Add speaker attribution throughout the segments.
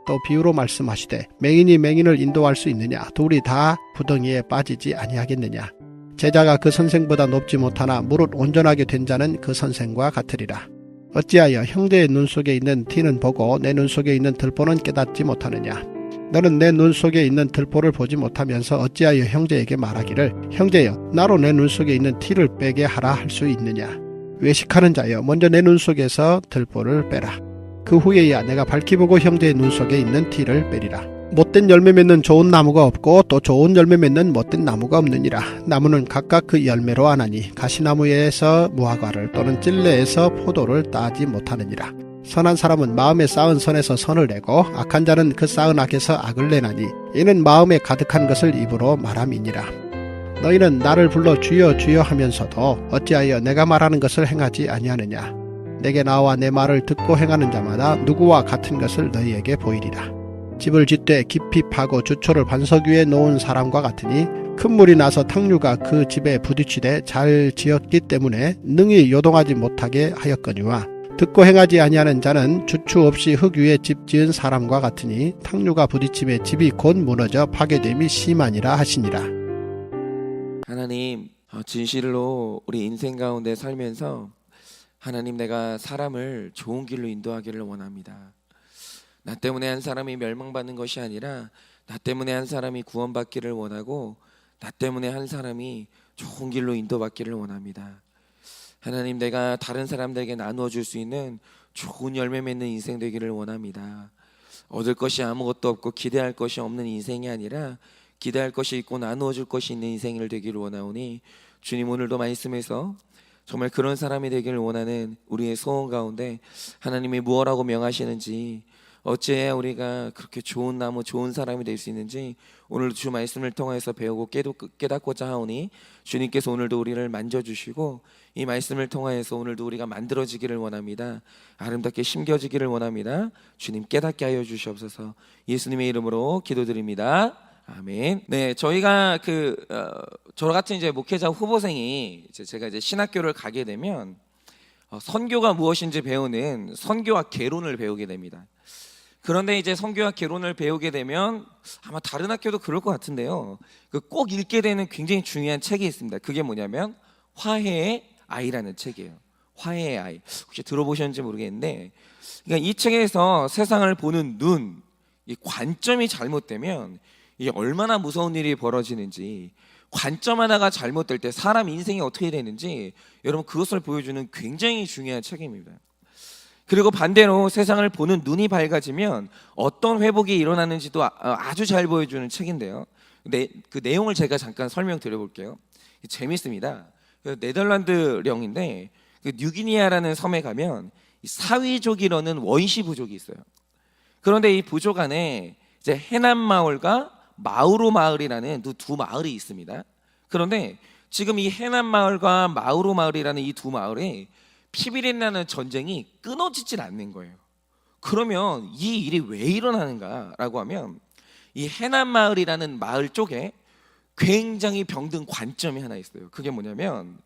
Speaker 1: 또 비유로 말씀하시되 맹인이 맹인을 인도할 수 있느냐? 둘이 다 구덩이에 빠지지 아니하겠느냐? 제자가 그 선생보다 높지 못하나 무릇 온전하게 된 자는 그 선생과 같으리라. 어찌하여 형제의 눈 속에 있는 티는 보고 내 눈 속에 있는 들보는 깨닫지 못하느냐? 너는 내 눈 속에 있는 들보를 보지 못하면서 어찌하여 형제에게 말하기를 형제여 나로 내 눈 속에 있는 티를 빼게 하라 할 수 있느냐? 외식하는 자여 먼저 내 눈 속에서 들보를 빼라. 그 후에야 내가 밝히 보고 형제의 눈 속에 있는 티를 빼리라. 못된 열매 맺는 좋은 나무가 없고 또 좋은 열매 맺는 못된 나무가 없느니라. 나무는 각각 그 열매로 아나니 가시나무에서 무화과를 또는 찔레에서 포도를 따지 못하느니라. 선한 사람은 마음에 쌓은 선에서 선을 내고 악한 자는 그 쌓은 악에서 악을 내나니 이는 마음에 가득한 것을 입으로 말함이니라. 너희는 나를 불러 주여 주여 하면서도 어찌하여 내가 말하는 것을 행하지 아니하느냐? 내게 나와 내 말을 듣고 행하는 자마다 누구와 같은 것을 너희에게 보이리라. 집을 짓되 깊이 파고 주초를 반석 위에 놓은 사람과 같으니 큰 물이 나서 탕류가 그 집에 부딪히되 잘 지었기 때문에 능히 요동하지 못하게 하였거니와 듣고 행하지 아니하는 자는 주추 없이 흙 위에 집 지은 사람과 같으니 탕류가 부딪힘에 집이 곧 무너져 파괴됨이 심하니라 하시니라.
Speaker 2: 하나님, 진실로 우리 인생 가운데 살면서 하나님, 내가 사람을 좋은 길로 인도하기를 원합니다. 나 때문에 한 사람이 멸망받는 것이 아니라 나 때문에 한 사람이 구원받기를 원하고 나 때문에 한 사람이 좋은 길로 인도받기를 원합니다. 하나님, 내가 다른 사람들에게 나누어 줄 수 있는 좋은 열매 맺는 인생 되기를 원합니다. 얻을 것이 아무것도 없고 기대할 것이 없는 인생이 아니라 기대할 것이 있고 나누어 줄 것이 있는 인생을 되기를 원하오니 주님, 오늘도 말씀에서 정말 그런 사람이 되기를 원하는 우리의 소원 가운데 하나님이 무엇라고 명하시는지, 어찌해야 우리가 그렇게 좋은 나무 좋은 사람이 될 수 있는지 오늘 주 말씀을 통해서 배우고 깨닫고자 하오니 주님께서 오늘도 우리를 만져주시고 이 말씀을 통하여서 오늘도 우리가 만들어지기를 원합니다. 아름답게 심겨지기를 원합니다. 주님 깨닫게 하여 주시옵소서. 예수님의 이름으로 기도드립니다. 아멘. 네, 저희가 저 같은 이제 목회자 후보생이 제가 이제 신학교를 가게 되면 선교가 무엇인지 배우는 선교학 개론을 배우게 됩니다. 그런데 이제 선교학 개론을 배우게 되면 아마 다른 학교도 그럴 것 같은데요. 꼭 읽게 되는 굉장히 중요한 책이 있습니다. 그게 뭐냐면 화해의 아이라는 책이에요. 화해의 아이. 혹시 들어보셨는지 모르겠는데, 그러니까 이 책에서 세상을 보는 눈, 이 관점이 잘못되면 이게 얼마나 무서운 일이 벌어지는지, 관점 하나가 잘못될 때 사람 인생이 어떻게 되는지 여러분 그것을 보여주는 굉장히 중요한 책입니다. 그리고 반대로 세상을 보는 눈이 밝아지면 어떤 회복이 일어나는지도 아주 잘 보여주는 책인데요. 그 내용을 제가 잠깐 설명드려 볼게요. 재밌습니다. 네덜란드령인데 뉴기니아라는 섬에 가면 사위족이라는 원시 부족이 있어요. 그런데 이 부족 안에 이제 해남 마을과 마우로 마을이라는 두 마을이 있습니다. 그런데 지금 이 해남 마을과 마우로 마을이라는 이 두 마을에 피비린내는 전쟁이 끊어지질 않는 거예요. 그러면 이 일이 왜 일어나는가라고 하면 이 해남 마을이라는 마을 쪽에 굉장히 병든 관점이 하나 있어요. 그게 뭐냐면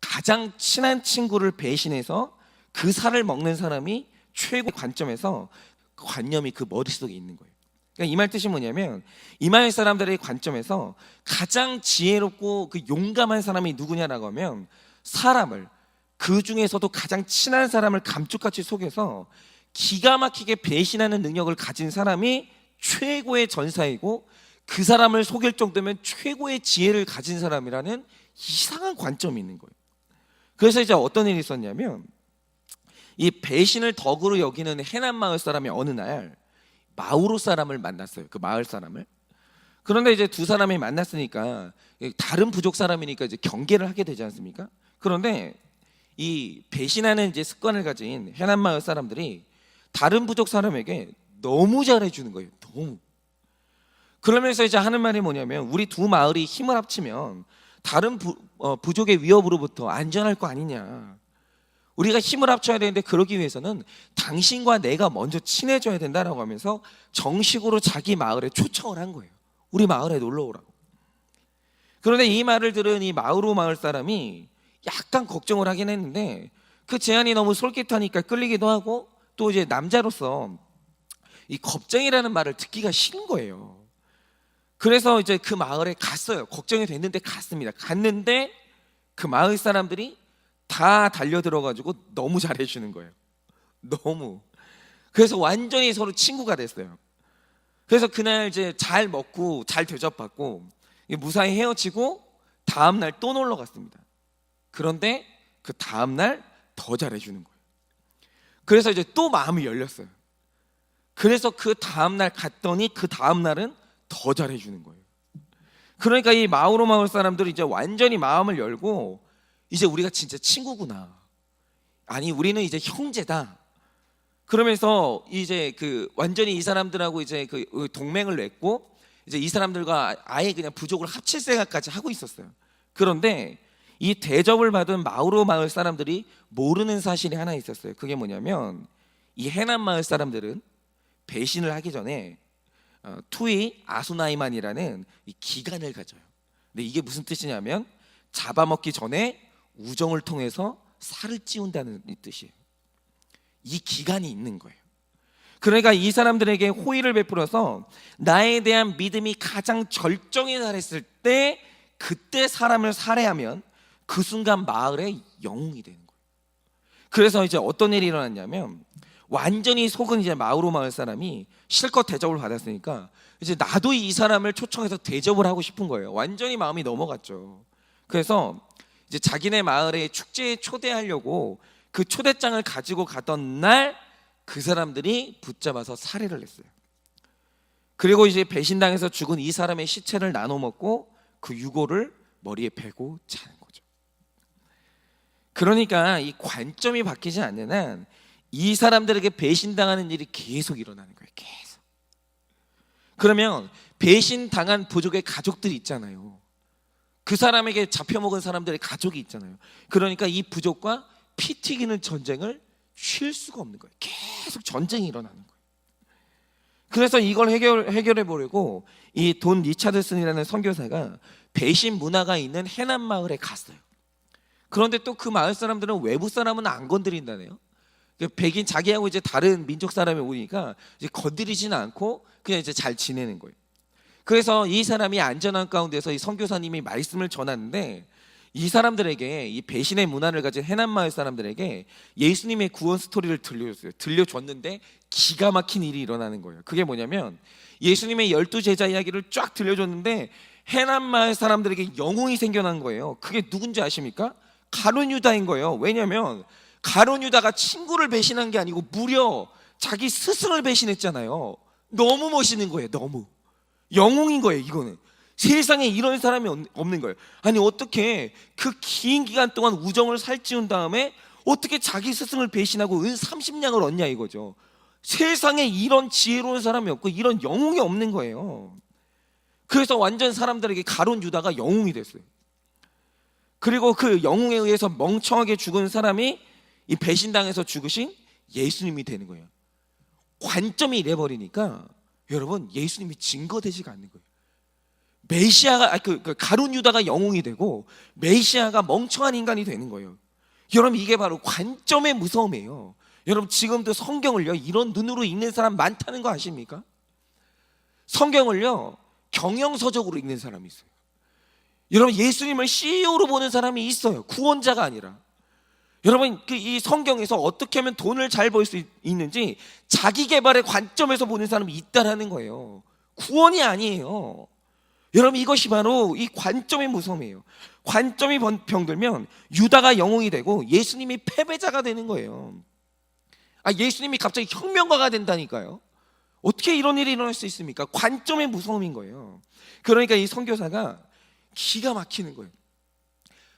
Speaker 2: 가장 친한 친구를 배신해서 그 살을 먹는 사람이 최고의 관점에서 관념이 그 머릿속에 있는 거예요. 그러니까 이 말 뜻이 뭐냐면 이 마을 사람들의 관점에서 가장 지혜롭고 용감한 사람이 누구냐라고 하면 사람을, 그 중에서도 가장 친한 사람을 감쪽같이 속여서 기가 막히게 배신하는 능력을 가진 사람이 최고의 전사이고 그 사람을 속일 정도면 최고의 지혜를 가진 사람이라는 이상한 관점이 있는 거예요. 그래서 이제 어떤 일이 있었냐면 이 배신을 덕으로 여기는 해남 마을 사람이 어느 날 마우로 사람을 만났어요. 그 마을 사람을. 그런데 이제 두 사람이 만났으니까 다른 부족 사람이니까 이제 경계를 하게 되지 않습니까? 그런데 이 배신하는 이제 습관을 가진 해남 마을 사람들이 다른 부족 사람에게 너무 잘해주는 거예요. 너무. 그러면서 이제 하는 말이 뭐냐면 우리 두 마을이 힘을 합치면 다른 부족의 위협으로부터 안전할 거 아니냐. 우리가 힘을 합쳐야 되는데 그러기 위해서는 당신과 내가 먼저 친해져야 된다라고 하면서 정식으로 자기 마을에 초청을 한 거예요. 우리 마을에 놀러 오라고. 그런데 이 말을 들은 이 마우로 마을 사람이 약간 걱정을 하긴 했는데 그 제안이 너무 솔깃하니까 끌리기도 하고 또 이제 남자로서 이 겁쟁이라는 말을 듣기가 싫은 거예요. 그래서 이제 그 마을에 갔어요. 걱정이 됐는데 갔습니다. 갔는데 그 마을 사람들이 다 달려들어가지고 너무 잘해주는 거예요. 너무. 그래서 완전히 서로 친구가 됐어요. 그래서 그날 이제 잘 먹고 잘 대접받고 무사히 헤어지고 다음날 또 놀러 갔습니다. 그런데 그 다음날 더 잘해주는 거예요. 그래서 이제 또 마음이 열렸어요. 그래서 그 다음날 갔더니 그 다음날은 더 잘해주는 거예요. 그러니까 이 마오로 마을 사람들이 이제 완전히 마음을 열고 이제 우리가 진짜 친구구나. 아니 우리는 이제 형제다. 그러면서 이제 그 완전히 이 사람들하고 이제 그 동맹을 맺고 이제 이 사람들과 아예 그냥 부족을 합칠 생각까지 하고 있었어요. 그런데 이 대접을 받은 마오로 마을 사람들이 모르는 사실이 하나 있었어요. 그게 뭐냐면 이 해남 마을 사람들은 배신을 하기 전에 투이 아수나이만이라는 이 기간을 가져요. 근데 이게 무슨 뜻이냐면 잡아먹기 전에 우정을 통해서 살을 찌운다는 뜻이에요. 이 기간이 있는 거예요. 그러니까 이 사람들에게 호의를 베풀어서 나에 대한 믿음이 가장 절정에 달했을 때 그때 사람을 살해하면 그 순간 마을의 영웅이 되는 거예요. 그래서 이제 어떤 일이 일어났냐면 완전히 속은 이제 마오로 마을 사람이 실컷 대접을 받았으니까 이제 나도 이 사람을 초청해서 대접을 하고 싶은 거예요. 완전히 마음이 넘어갔죠. 그래서 이제 자기네 마을에 축제에 초대하려고 그 초대장을 가지고 가던 날 그 사람들이 붙잡아서 살해를 했어요. 그리고 이제 배신당해서 죽은 이 사람의 시체를 나눠 먹고 그 유골을 머리에 베고 자는 거죠. 그러니까 이 관점이 바뀌지 않는 한 이 사람들에게 배신당하는 일이 계속 일어나는 거예요. 계속. 그러면 배신당한 부족의 가족들이 있잖아요. 그 사람에게 잡혀먹은 사람들의 가족이 있잖아요. 그러니까 이 부족과 피 튀기는 전쟁을 쉴 수가 없는 거예요. 계속 전쟁이 일어나는 거예요. 그래서 이걸 해결해 보려고 이 돈 리차드슨이라는 선교사가 배신 문화가 있는 해남 마을에 갔어요. 그런데 또 그 마을 사람들은 외부 사람은 안 건드린다네요. 백인 자기하고 이제 다른 민족 사람이 오니까 이제 건드리지는 않고 그냥 이제 잘 지내는 거예요. 그래서 이 사람이 안전한 가운데서 이 선교사님이 말씀을 전하는데 이 사람들에게 이 배신의 문화를 가진 해남 마을 사람들에게 예수님의 구원 스토리를 들려줬어요. 들려줬는데 기가 막힌 일이 일어나는 거예요. 그게 뭐냐면 예수님의 12 제자 이야기를 쫙 들려줬는데 해남 마을 사람들에게 영웅이 생겨난 거예요. 그게 누군지 아십니까? 가룟 유다인 거예요. 왜냐하면 가룟 유다가 친구를 배신한 게 아니고 무려 자기 스승을 배신했잖아요. 너무 멋있는 거예요. 너무 영웅인 거예요. 이거는 세상에 이런 사람이 없는 거예요. 아니 어떻게 그 긴 기간 동안 우정을 살찌운 다음에 어떻게 자기 스승을 배신하고 은 30냥을 얻냐 이거죠. 세상에 이런 지혜로운 사람이 없고 이런 영웅이 없는 거예요. 그래서 완전 사람들에게 가룟 유다가 영웅이 됐어요. 그리고 그 영웅에 의해서 멍청하게 죽은 사람이 이 배신당해서 죽으신 예수님이 되는 거예요. 관점이 이래버리니까 여러분 예수님이 증거되지가 않는 거예요. 메시아가 그 가룟 유다가 영웅이 되고 메시아가 멍청한 인간이 되는 거예요. 여러분 이게 바로 관점의 무서움이에요. 여러분 지금도 성경을요 이런 눈으로 읽는 사람 많다는 거 아십니까? 성경을요 경영서적으로 읽는 사람이 있어요. 여러분 예수님을 CEO로 보는 사람이 있어요. 구원자가 아니라. 여러분 이 성경에서 어떻게 하면 돈을 잘 벌 수 있는지 자기 개발의 관점에서 보는 사람이 있다라는 거예요. 구원이 아니에요. 여러분 이것이 바로 이 관점의 무서움이에요. 관점이 병들면 유다가 영웅이 되고 예수님이 패배자가 되는 거예요. 예수님이 갑자기 혁명가가 된다니까요. 어떻게 이런 일이 일어날 수 있습니까? 관점의 무서움인 거예요. 그러니까 이 선교사가 기가 막히는 거예요.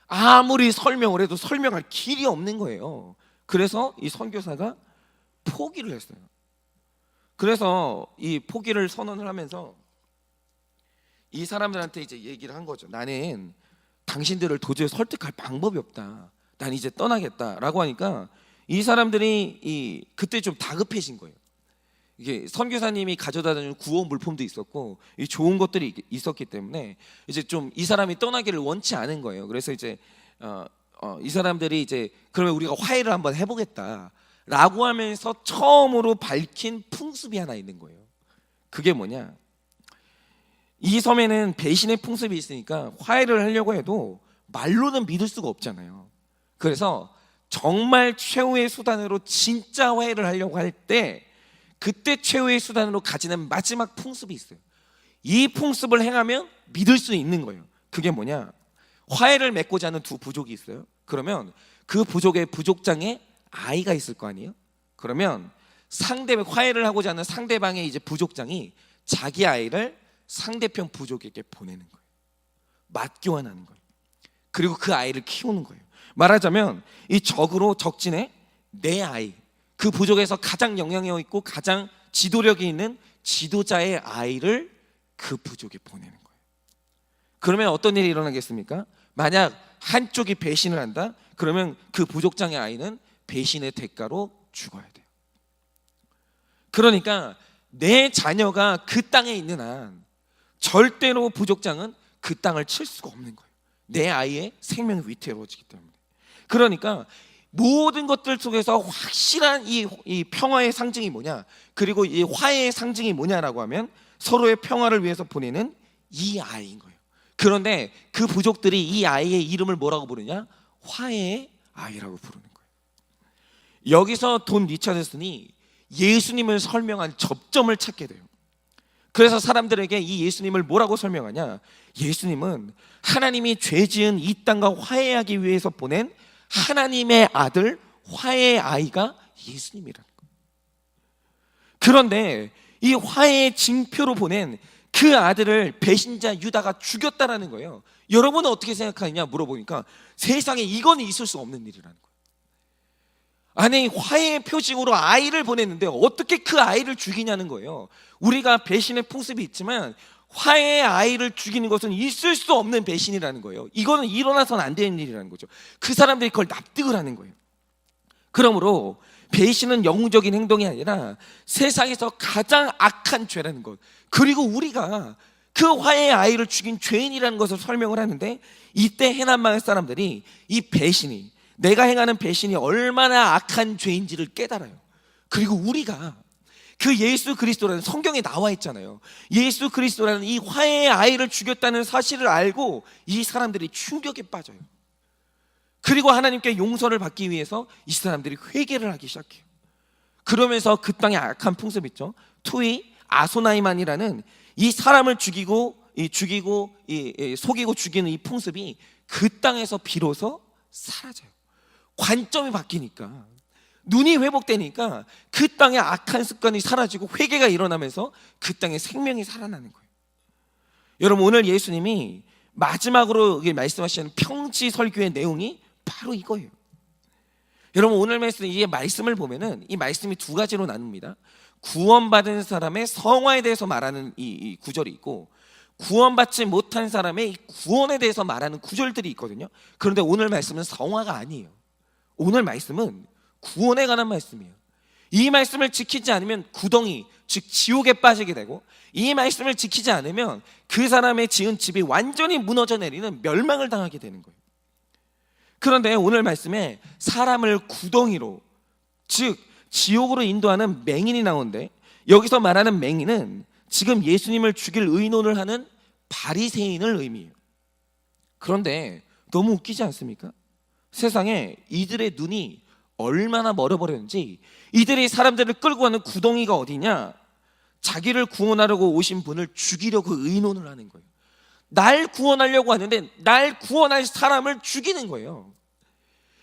Speaker 2: 아무리 설명을 해도 설명할 길이 없는 거예요. 그래서 이 선교사가 포기를 했어요. 그래서 이 포기를 선언을 하면서 이 사람들한테 이제 얘기를 한 거죠. 나는 당신들을 도저히 설득할 방법이 없다. 난 이제 떠나겠다라고 하니까 이 사람들이 그때 좀 다급해진 거예요. 이게 선교사님이 가져다 주는 구원 물품도 있었고 이 좋은 것들이 있었기 때문에 이제 좀 이 사람이 떠나기를 원치 않은 거예요. 그래서 이제 이 사람들이 이제 그러면 우리가 화해를 한번 해보겠다. 라고 하면서 처음으로 밝힌 풍습이 하나 있는 거예요. 그게 뭐냐? 이 섬에는 배신의 풍습이 있으니까 화해를 하려고 해도 말로는 믿을 수가 없잖아요. 그래서 정말 최후의 수단으로 진짜 화해를 하려고 할 때 그때 최후의 수단으로 가지는 마지막 풍습이 있어요. 이 풍습을 행하면 믿을 수 있는 거예요. 그게 뭐냐? 화해를 맺고자 하는 두 부족이 있어요. 그러면 그 부족의 부족장에 아이가 있을 거 아니에요? 그러면 화해를 하고자 하는 상대방의 이제 부족장이 자기 아이를 상대편 부족에게 보내는 거예요. 맞교환하는 거예요. 그리고 그 아이를 키우는 거예요. 말하자면 이 적진의 내 아이, 그 부족에서 가장 영향력 있고 가장 지도력이 있는 지도자의 아이를 그 부족에 보내는 거예요. 그러면 어떤 일이 일어나겠습니까? 만약 한쪽이 배신을 한다? 그러면 그 부족장의 아이는 배신의 대가로 죽어야 돼요. 그러니까 내 자녀가 그 땅에 있는 한 절대로 부족장은 그 땅을 칠 수가 없는 거예요. 내 아이의 생명이 위태로워지기 때문에. 그러니까 모든 것들 속에서 확실한 이 평화의 상징이 뭐냐, 그리고 이 화해의 상징이 뭐냐라고 하면 서로의 평화를 위해서 보내는 이 아이인 거예요. 그런데 그 부족들이 이 아이의 이름을 뭐라고 부르냐? 화해의 아이라고 부르는 거예요. 여기서 돈 리처드슨이 예수님을 설명한 접점을 찾게 돼요. 그래서 사람들에게 이 예수님을 뭐라고 설명하냐? 예수님은 하나님이 죄 지은 이 땅과 화해하기 위해서 보낸 하나님의 아들, 화해의 아이가 예수님이라는 거예요. 그런데 이 화해의 징표로 보낸 그 아들을 배신자 유다가 죽였다라는 거예요. 여러분은 어떻게 생각하느냐 물어보니까 세상에 이건 있을 수 없는 일이라는 거예요. 아니, 화해의 표징으로 아이를 보냈는데 어떻게 그 아이를 죽이냐는 거예요. 우리가 배신의 풍습이 있지만 화해의 아이를 죽이는 것은 있을 수 없는 배신이라는 거예요. 이거는 일어나서는 안 되는 일이라는 거죠. 그 사람들이 그걸 납득을 하는 거예요. 그러므로 배신은 영웅적인 행동이 아니라 세상에서 가장 악한 죄라는 것, 그리고 우리가 그 화해의 아이를 죽인 죄인이라는 것을 설명을 하는데, 이때 해난마을 사람들이 이 배신이, 내가 행하는 배신이 얼마나 악한 죄인지를 깨달아요. 그리고 우리가 그 예수 그리스도라는, 성경에 나와 있잖아요, 예수 그리스도라는 이 화해의 아이를 죽였다는 사실을 알고 이 사람들이 충격에 빠져요. 그리고 하나님께 용서를 받기 위해서 이 사람들이 회개를 하기 시작해요. 그러면서 그 땅에 악한 풍습 있죠. 투이 아소나이만이라는 이 사람을 죽이고 속이고 죽이는 이 풍습이 그 땅에서 비로소 사라져요. 관점이 바뀌니까, 눈이 회복되니까 그 땅의 악한 습관이 사라지고 회개가 일어나면서 그 땅에 생명이 살아나는 거예요. 여러분, 오늘 예수님이 마지막으로 말씀하시는 평지 설교의 내용이 바로 이거예요. 여러분, 오늘 말씀을 보면은 이 말씀이 두 가지로 나눕니다. 구원받은 사람의 성화에 대해서 말하는 이 구절이 있고, 구원받지 못한 사람의 이 구원에 대해서 말하는 구절들이 있거든요. 그런데 오늘 말씀은 성화가 아니에요. 오늘 말씀은 구원에 관한 말씀이에요. 이 말씀을 지키지 않으면 구덩이, 즉 지옥에 빠지게 되고, 이 말씀을 지키지 않으면 그 사람의 지은 집이 완전히 무너져 내리는 멸망을 당하게 되는 거예요. 그런데 오늘 말씀에 사람을 구덩이로, 즉 지옥으로 인도하는 맹인이 나오는데, 여기서 말하는 맹인은 지금 예수님을 죽일 의논을 하는 바리새인을 의미해요. 그런데 너무 웃기지 않습니까? 세상에 이들의 눈이 얼마나 멀어버렸는지, 이들이 사람들을 끌고 가는 구덩이가 어디냐? 자기를 구원하려고 오신 분을 죽이려고 의논을 하는 거예요. 날 구원하려고 하는데 날 구원할 사람을 죽이는 거예요.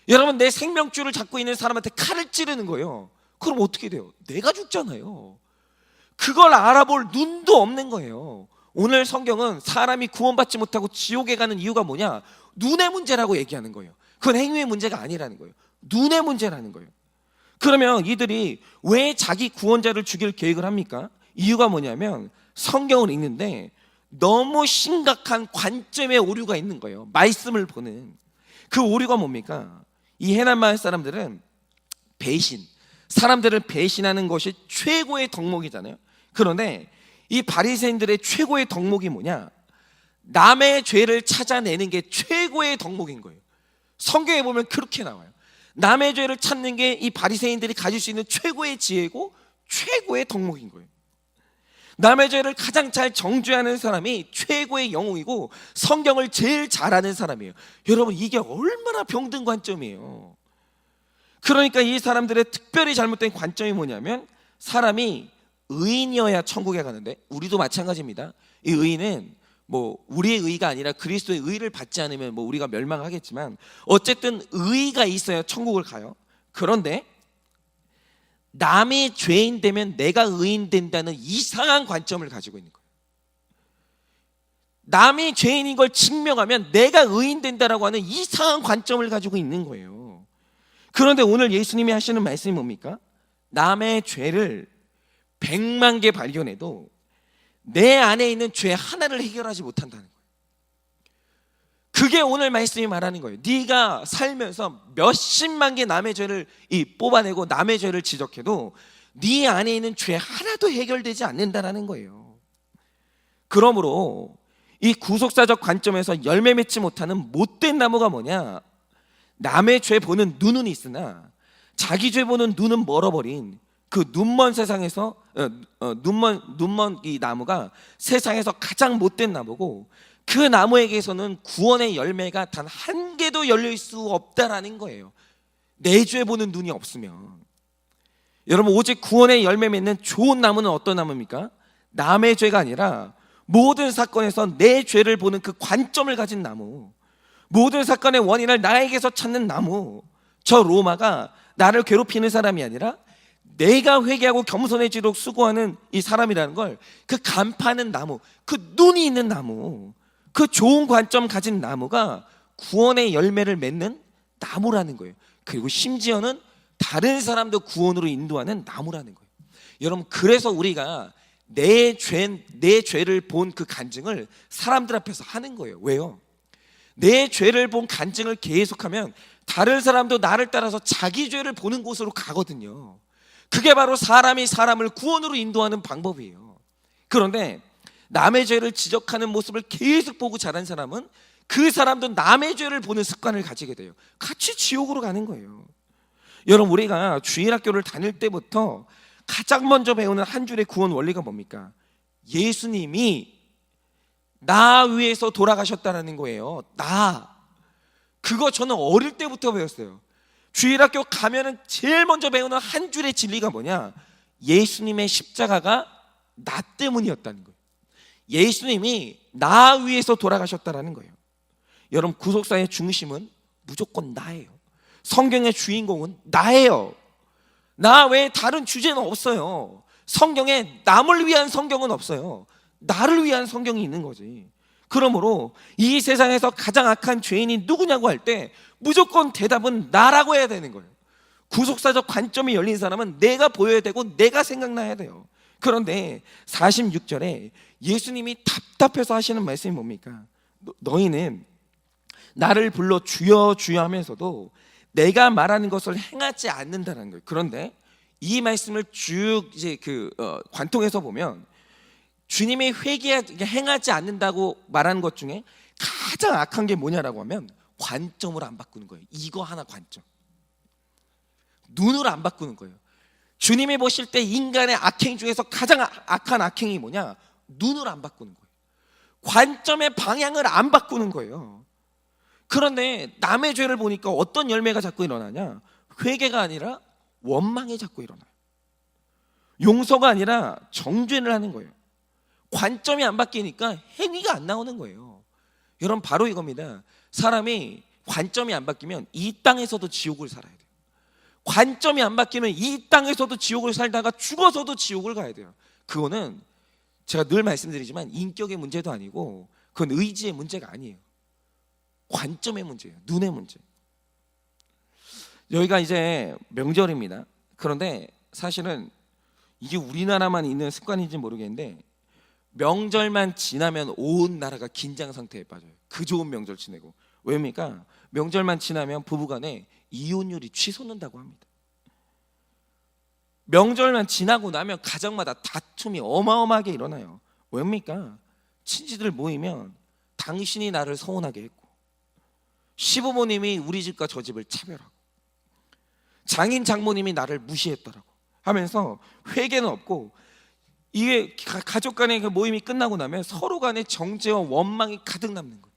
Speaker 2: 여러분, 내 생명줄을 잡고 있는 사람한테 칼을 찌르는 거예요. 그럼 어떻게 돼요? 내가 죽잖아요. 그걸 알아볼 눈도 없는 거예요. 오늘 성경은 사람이 구원받지 못하고 지옥에 가는 이유가 뭐냐? 눈의 문제라고 얘기하는 거예요. 그건 행위의 문제가 아니라는 거예요. 눈의 문제라는 거예요. 그러면 이들이 왜 자기 구원자를 죽일 계획을 합니까? 이유가 뭐냐면 성경을 읽는데 너무 심각한 관점의 오류가 있는 거예요. 말씀을 보는 그 오류가 뭡니까? 이 해난마을 사람들은 사람들을 배신하는 것이 최고의 덕목이잖아요. 그런데 이 바리새인들의 최고의 덕목이 뭐냐? 남의 죄를 찾아내는 게 최고의 덕목인 거예요. 성경에 보면 그렇게 나와요. 남의 죄를 찾는 게 이 바리새인들이 가질 수 있는 최고의 지혜고 최고의 덕목인 거예요. 남의 죄를 가장 잘 정죄하는 사람이 최고의 영웅이고 성경을 제일 잘하는 사람이에요. 여러분, 이게 얼마나 병든 관점이에요. 그러니까 이 사람들의 특별히 잘못된 관점이 뭐냐면, 사람이 의인이어야 천국에 가는데, 우리도 마찬가지입니다. 이 의인은 뭐 우리의 의가 아니라 그리스도의 의를 받지 않으면 뭐 우리가 멸망하겠지만, 어쨌든 의가 있어야 천국을 가요. 그런데 남이 죄인 되면 내가 의인 된다는 이상한 관점을 가지고 있는 거예요. 남이 죄인인 걸 증명하면 내가 의인 된다라고 하는 이상한 관점을 가지고 있는 거예요. 그런데 오늘 예수님이 하시는 말씀이 뭡니까? 남의 죄를 100만 개 발견해도 내 안에 있는 죄 하나를 해결하지 못한다는 거예요. 그게 오늘 말씀이 말하는 거예요. 네가 살면서 몇십만 개 남의 죄를 뽑아내고 남의 죄를 지적해도 네 안에 있는 죄 하나도 해결되지 않는다라는 거예요. 그러므로 이 구속사적 관점에서 열매 맺지 못하는 못된 나무가 뭐냐? 남의 죄 보는 눈은 있으나 자기 죄 보는 눈은 멀어버린 그 눈먼 세상에서 눈먼 이 나무가 세상에서 가장 못된 나무고, 그 나무에게서는 구원의 열매가 단 한 개도 열릴 수 없다라는 거예요. 내 죄 보는 눈이 없으면. 여러분, 오직 구원의 열매 맺는 좋은 나무는 어떤 나무입니까? 남의 죄가 아니라 모든 사건에서 내 죄를 보는 그 관점을 가진 나무, 모든 사건의 원인을 나에게서 찾는 나무. 저 로마가 나를 괴롭히는 사람이 아니라 내가 회개하고 겸손해지도록 수고하는 이 사람이라는 걸 그 간파하는 나무, 그 눈이 있는 나무, 그 좋은 관점 가진 나무가 구원의 열매를 맺는 나무라는 거예요. 그리고 심지어는 다른 사람도 구원으로 인도하는 나무라는 거예요. 여러분, 그래서 우리가 내 죄를 본 그 간증을 사람들 앞에서 하는 거예요. 왜요? 내 죄를 본 간증을 계속하면 다른 사람도 나를 따라서 자기 죄를 보는 곳으로 가거든요. 그게 바로 사람이 사람을 구원으로 인도하는 방법이에요. 그런데 남의 죄를 지적하는 모습을 계속 보고 자란 사람은 그 사람도 남의 죄를 보는 습관을 가지게 돼요. 같이 지옥으로 가는 거예요. 여러분, 우리가 주일학교를 다닐 때부터 가장 먼저 배우는 한 줄의 구원 원리가 뭡니까? 예수님이 나 위해서 돌아가셨다는 거예요. 그거 저는 어릴 때부터 배웠어요. 주일학교 가면은 제일 먼저 배우는 한 줄의 진리가 뭐냐? 예수님의 십자가가 나 때문이었다는 거예요. 예수님이 나 위해서 돌아가셨다는 거예요. 여러분, 구속사의 중심은 무조건 나예요. 성경의 주인공은 나예요. 나 외에 다른 주제는 없어요. 성경에 남을 위한 성경은 없어요. 나를 위한 성경이 있는 거지. 그러므로 이 세상에서 가장 악한 죄인이 누구냐고 할 때 무조건 대답은 나라고 해야 되는 거예요. 구속사적 관점이 열린 사람은 내가 보여야 되고 내가 생각나야 돼요. 그런데 46절에 예수님이 답답해서 하시는 말씀이 뭡니까? 너희는 나를 불러 주여 주여 하면서도 내가 말하는 것을 행하지 않는다는 거예요. 그런데 이 말씀을 쭉 이제 관통해서 보면 주님이 행하지 않는다고 말하는 것 중에 가장 악한 게 뭐냐라고 하면 관점을 안 바꾸는 거예요. 이거 하나 관점. 눈을 안 바꾸는 거예요. 주님이 보실 때 인간의 악행 중에서 가장 악한 악행이 뭐냐? 눈을 안 바꾸는 거예요. 관점의 방향을 안 바꾸는 거예요. 그런데 남의 죄를 보니까 어떤 열매가 자꾸 일어나냐? 회개가 아니라 원망이 자꾸 일어나요. 용서가 아니라 정죄를 하는 거예요. 관점이 안 바뀌니까 행위가 안 나오는 거예요. 여러분, 바로 이겁니다. 사람이 관점이 안 바뀌면 이 땅에서도 지옥을 살아야 돼요. 관점이 안 바뀌면 이 땅에서도 지옥을 살다가 죽어서도 지옥을 가야 돼요. 그거는 제가 늘 말씀드리지만 인격의 문제도 아니고 그건 의지의 문제가 아니에요. 관점의 문제예요. 눈의 문제. 여기가 이제 명절입니다. 그런데 사실은 이게 우리나라만 있는 습관인지 모르겠는데 명절만 지나면 온 나라가 긴장 상태에 빠져요. 그 좋은 명절 지내고. 왜입니까? 명절만 지나면 부부간에 이혼율이 치솟는다고 합니다. 명절만 지나고 나면 가정마다 다툼이 어마어마하게 일어나요. 왜입니까? 친지들 모이면 당신이 나를 서운하게 했고, 시부모님이 우리 집과 저 집을 차별하고, 장인 장모님이 나를 무시했더라고 하면서 회개는 없고, 이게 가족 간의 그 모임이 끝나고 나면 서로 간의 정죄와 원망이 가득 남는 거예요.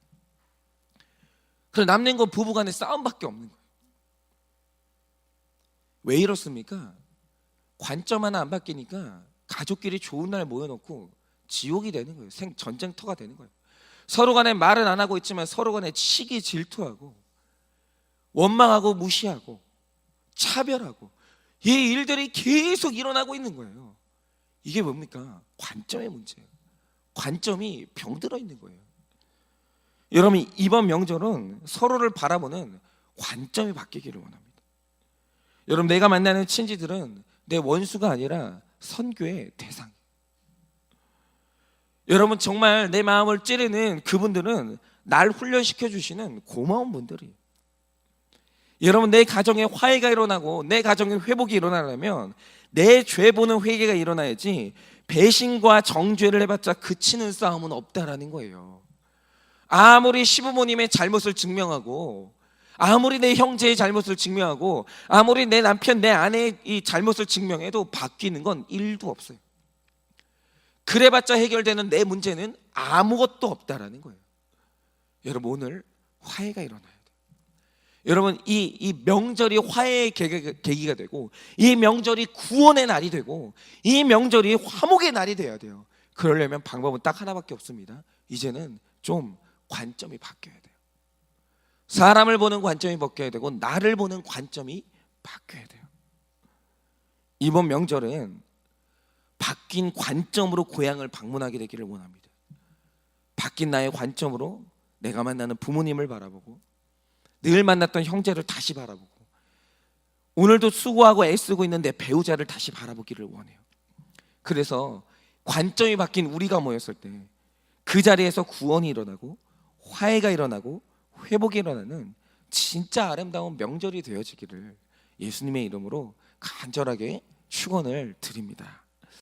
Speaker 2: 그래서 남는 건 부부 간의 싸움밖에 없는 거예요. 왜 이렇습니까? 관점 하나 안 바뀌니까 가족끼리 좋은 날 모여놓고 지옥이 되는 거예요. 전쟁터가 되는 거예요. 서로 간에 말은 안 하고 있지만 서로 간에 시기 질투하고 원망하고 무시하고 차별하고 이 일들이 계속 일어나고 있는 거예요. 이게 뭡니까? 관점의 문제예요. 관점이 병들어 있는 거예요. 여러분, 이번 명절은 서로를 바라보는 관점이 바뀌기를 원합니다. 여러분, 내가 만나는 친지들은 내 원수가 아니라 선교의 대상. 여러분, 정말 내 마음을 찌르는 그분들은 날 훈련시켜 주시는 고마운 분들이에요. 여러분, 내 가정에 화해가 일어나고 내 가정에 회복이 일어나려면 내 죄 보는 회개가 일어나야지 배신과 정죄를 해봤자 그치는 싸움은 없다라는 거예요. 아무리 시부모님의 잘못을 증명하고, 아무리 내 형제의 잘못을 증명하고, 아무리 내 남편, 내 아내의 이 잘못을 증명해도 바뀌는 건 1도 없어요. 그래봤자 해결되는 내 문제는 아무것도 없다라는 거예요. 여러분, 오늘 화해가 일어나야 돼요. 여러분, 이 명절이 화해의 계기가 되고, 이 명절이 구원의 날이 되고, 이 명절이 화목의 날이 돼야 돼요. 그러려면 방법은 딱 하나밖에 없습니다. 이제는 좀 관점이 바뀌어야 돼요. 사람을 보는 관점이 바뀌어야 되고, 나를 보는 관점이 바뀌어야 돼요. 이번 명절은 바뀐 관점으로 고향을 방문하게 되기를 원합니다. 바뀐 나의 관점으로 내가 만나는 부모님을 바라보고, 늘 만났던 형제를 다시 바라보고, 오늘도 수고하고 애쓰고 있는 내 배우자를 다시 바라보기를 원해요. 그래서 관점이 바뀐 우리가 모였을 때 그 자리에서 구원이 일어나고 화해가 일어나고 회복이 일어나는 진짜 아름다운 명절이 되어지기를 예수님의 이름으로 간절하게 축원을 드립니다.